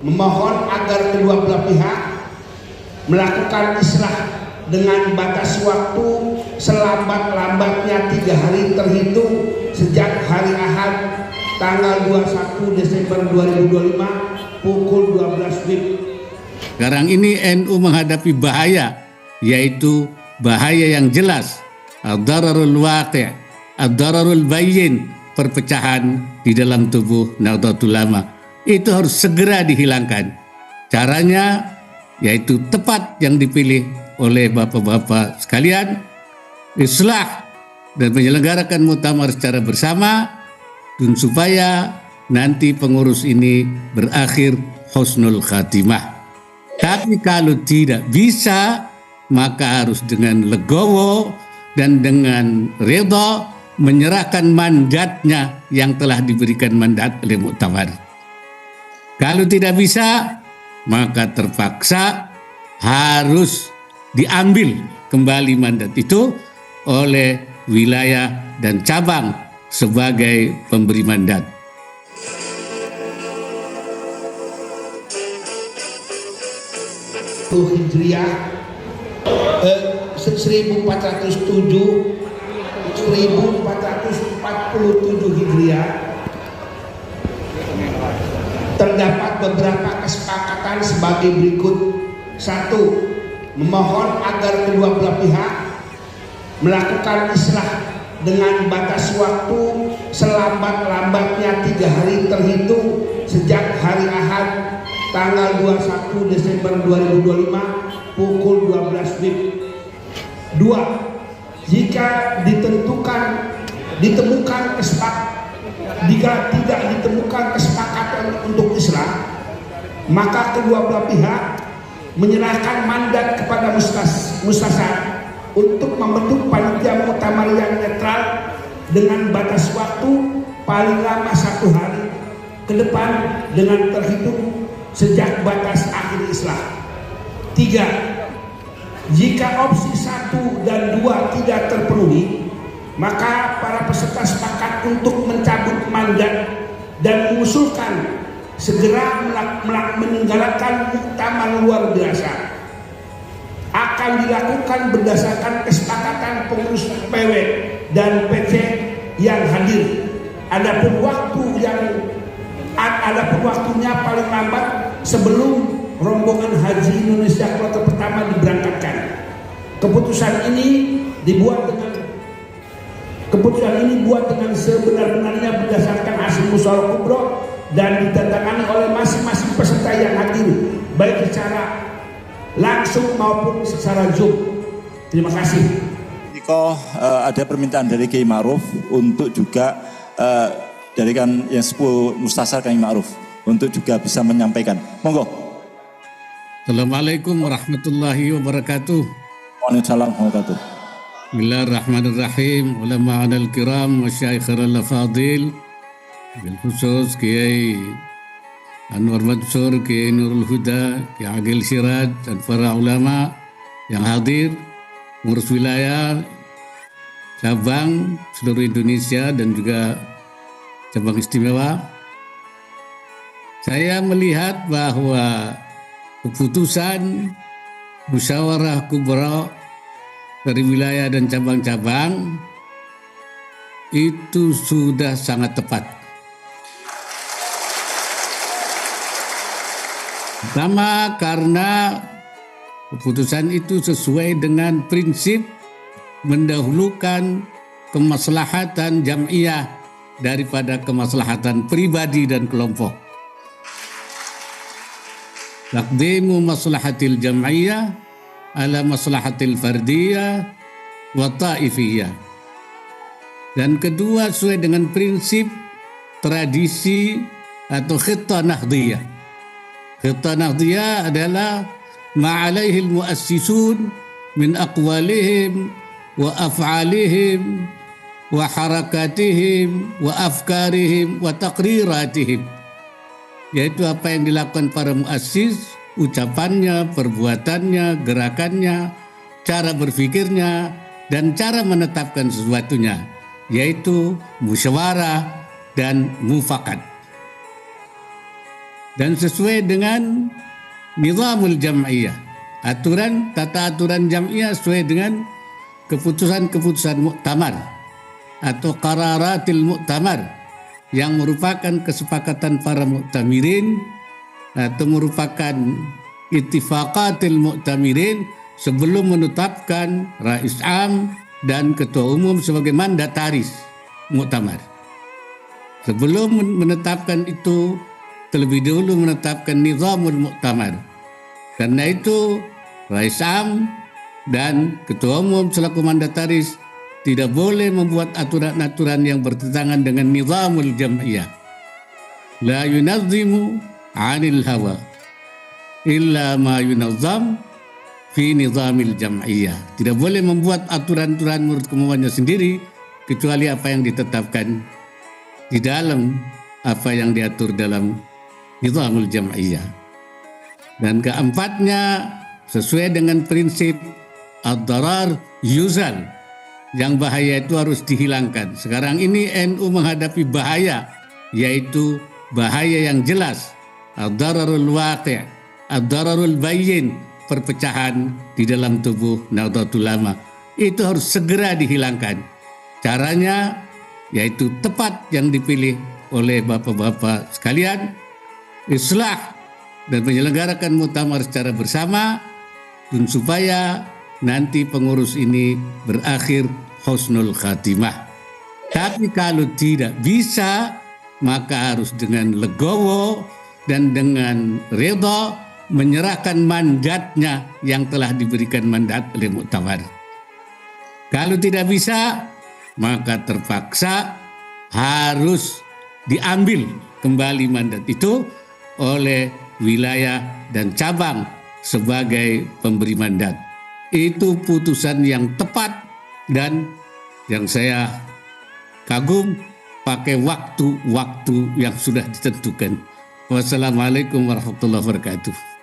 memohon agar kedua belah pihak melakukan islah dengan batas waktu selambat-lambatnya 3 hari terhitung sejak hari Ahad tanggal 21 Desember 2025 pukul 12 WIB. Sekarang ini NU menghadapi bahaya, yaitu bahaya yang jelas, ad-dararul waqi', ad-dararul bayyin, perpecahan di dalam tubuh Nahdlatul Ulama. Itu harus segera dihilangkan. Caranya yaitu tepat yang dipilih oleh bapak-bapak sekalian, islah dan menyelenggarakan muktamar secara bersama, dan supaya nanti pengurus ini berakhir husnul khatimah. Tapi kalau tidak bisa, maka harus dengan legowo dan dengan redha menyerahkan mandatnya yang telah diberikan mandat oleh muktamar. Kalau tidak bisa, maka terpaksa harus diambil kembali mandat itu oleh wilayah dan cabang sebagai pemberi mandat. Hijriah 1407 Hijriah terdapat beberapa kesepakatan sebagai berikut. 1. Memohon agar kedua belah pihak melakukan islah dengan batas waktu selambat-lambatnya 3 hari terhitung sejak hari Ahad tanggal 21 Desember 2025 pukul 12 WIB. 2. Jika jika tidak ditemukan kesepakatan untuk islah, maka kedua belah pihak menyerahkan mandat kepada mustasar untuk membentuk panitia muktamar yang netral dengan batas waktu paling lama 1 hari ke depan dengan terhitung sejak batas akhir islah. 3. Jika opsi 1 dan 2 tidak terpenuhi, maka para peserta sepakat untuk mencabut mandat dan mengusulkan segera menyelenggarakan muktamar luar biasa. Akan dilakukan berdasarkan kesepakatan pengurus PW dan PC yang hadir. Adapun waktunya paling lambat sebelum rombongan haji Indonesia kloter pertama diberangkatkan. Keputusan ini dibuat dengan sebenar-benarnya berdasarkan hasil musyawarah kubro dan ditandatangani oleh masing-masing peserta yang hadir, baik secara langsung maupun secara Zoom. Terima kasih. Jika ada permintaan dari Kiai Ma'ruf untuk juga dari kan yang sepuh Mustasar Kiai Ma'ruf untuk juga bisa menyampaikan. Monggo. Assalamualaikum warahmatullahi wabarakatuh. Waalaikumsalam warahmatullahi wabarakatuh. Bismillahirrahmanirrahim. Ulama al-kiram wa syaikh al-fadil bil khusus Kiai Anwar Mansur, Kiai Nurul Huda, Kiai Agil Siraj, dan para ulama yang hadir, pengurus wilayah, cabang seluruh Indonesia dan juga cabang istimewa. Saya melihat bahwa keputusan musyawarah kubra dari wilayah dan cabang-cabang itu sudah sangat tepat. Pertama, karena keputusan itu sesuai dengan prinsip mendahulukan kemaslahatan jam'iyah daripada kemaslahatan pribadi dan kelompok. Taqdimu maslahatil jam'iyah ala maslahatil fardiyah wa ta'ifiyah. Dan kedua, sesuai dengan prinsip tradisi atau khittah nahdiyah. Khittah nahdiyah adalah ma'alaihil muassisun min aqwalihim wa af'alihim wa harakatihim wa afkarihim wa taqriratihim, yaitu apa yang dilakukan para muassis, ucapannya, perbuatannya, gerakannya, cara berpikirnya, dan cara menetapkan sesuatunya, yaitu musyawarah dan mufakat. dan sesuai dengan nizamul jam'iyah, tata aturan jam'iyah sesuai dengan keputusan-keputusan muktamar atau qararatil muktamar yang merupakan kesepakatan para muktamirin atau merupakan ittifaqatil muktamirin sebelum menetapkan rais am dan ketua umum sebagai mandataris muktamar. Sebelum menetapkan itu, terlebih dahulu menetapkan nizamul muktamar. Karena itu, rais am dan ketua umum selaku mandataris tidak boleh membuat aturan-aturan yang bertentangan dengan nizamul jam'iyah. La yunazzimu 'anil hawa illa ma yunazzam fi nizamil jam'iyah. Tidak boleh membuat aturan-aturan menurut kemauannya sendiri kecuali apa yang ditetapkan di dalam apa yang diatur dalam nizamul jam'iyah. Dan keempatnya, sesuai dengan prinsip ad-darar yuzal, yang bahaya itu harus dihilangkan. Sekarang ini NU menghadapi bahaya, yaitu bahaya yang jelas, ad-dararul waqi', ad-dararul bayyin, perpecahan di dalam tubuh Nahdlatul Ulama. Itu harus segera dihilangkan. Caranya yaitu tepat yang dipilih oleh bapak-bapak sekalian, islah dan menyelenggarakan muktamar secara bersama, dan supaya nanti pengurus ini berakhir husnul khatimah. Tapi kalau tidak bisa, maka harus dengan legowo dan dengan redha menyerahkan mandatnya yang telah diberikan mandat oleh muktamar. Kalau tidak bisa, maka terpaksa harus diambil kembali mandat itu oleh wilayah dan cabang sebagai pemberi mandat. Itu putusan yang tepat dan yang saya kagum, pakai waktu-waktu yang sudah ditentukan. Wassalamualaikum warahmatullahi wabarakatuh.